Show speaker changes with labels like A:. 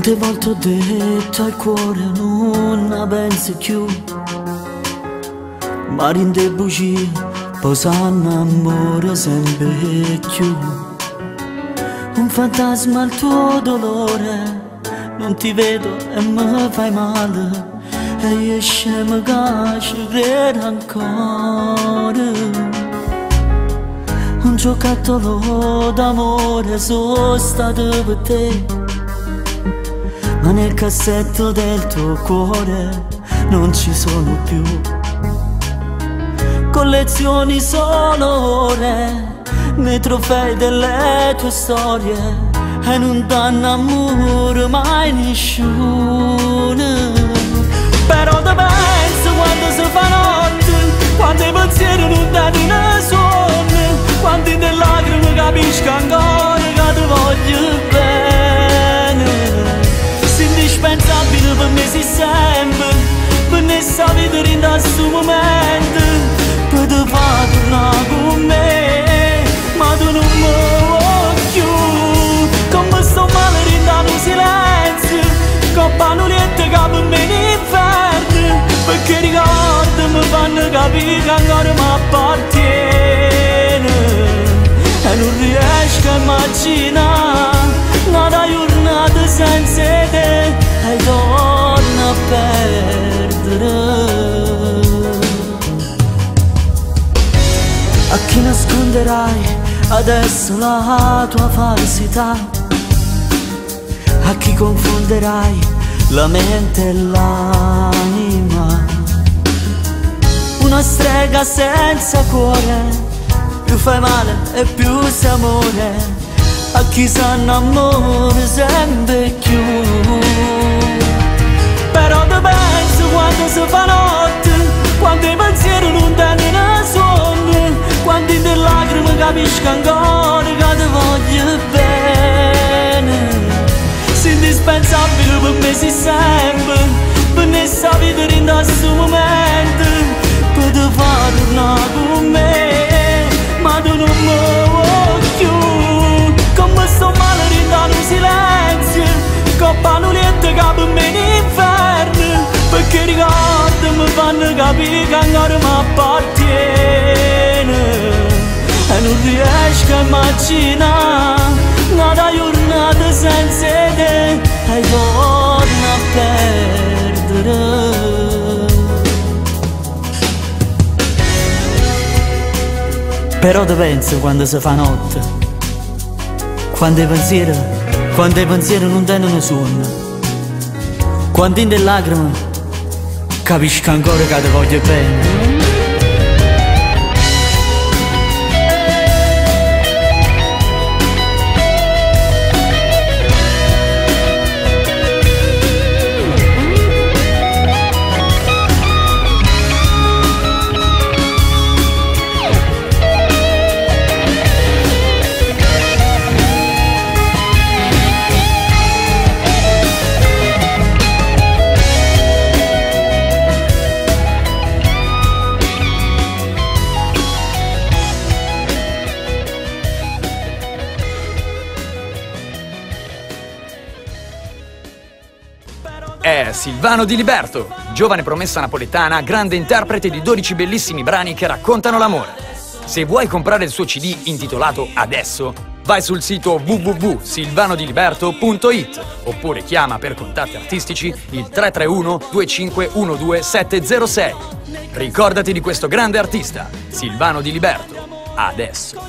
A: Quante volte ho detto al cuore non ne pensi più, ma rinde bugie, posando amore sempre più. Un fantasma al tuo dolore, non ti vedo e mi fai male, e io scemo che ci credo ancora. Un giocattolo d'amore sono stato per te, ma nel cassetto del tuo cuore non ci sono più. Collezioni solo ore nei trofei delle tue storie, e non danno amore mai nessuno. Però te penso quando si fa notte, quando i pensieri non danno sonno, quando in lacrime capisco ancora che ti voglio bene. Sei indispensabile per me, sei sempre, per me sta vita in questo momento, per te far tornare con me, ma tu non mi vuoi più. Come sto male rindando un silenzio, coppa nuliette che per me è inferno, perché i ricordi mi fanno capire che ancora mi appartiene. E non riesco a immaginare una giornata senza te, e torno a perdere. A chi nasconderai adesso la tua falsità? A chi confonderai la mente e l'anima? Una strega senza cuore, più fai male e più sei amore, a chi sanno amore sempre più. Però te penso quando si fa notte, quando i pensieri non tengono sonno, quando in te lacrime capisco ancora che ti voglio bene. Sei indispensabile per me, sei sempre, per me sta vita in questo momento, per te far tornare con me, ma tu non mi vuoi più. Come sto male rindando un silenzio, coppa nuliette che per me è inferno, perché i ricordi mi fanno capire che ancora mi appartiene. E non riesco a immaginare una giornata senza te, e torno a perdere. Però te penso quando si fa notte, quando i pensieri non tengono sonno, quando in te lacrime capisco ancora che ti voglio bene.
B: È Silvano Di Liberto, giovane promessa napoletana, grande interprete di 12 bellissimi brani che raccontano l'amore. Se vuoi comprare il suo CD intitolato Adesso, vai sul sito www.silvanodiliberto.it oppure chiama per contatti artistici il 331 2512 706. Ricordati di questo grande artista, Silvano Di Liberto. Adesso.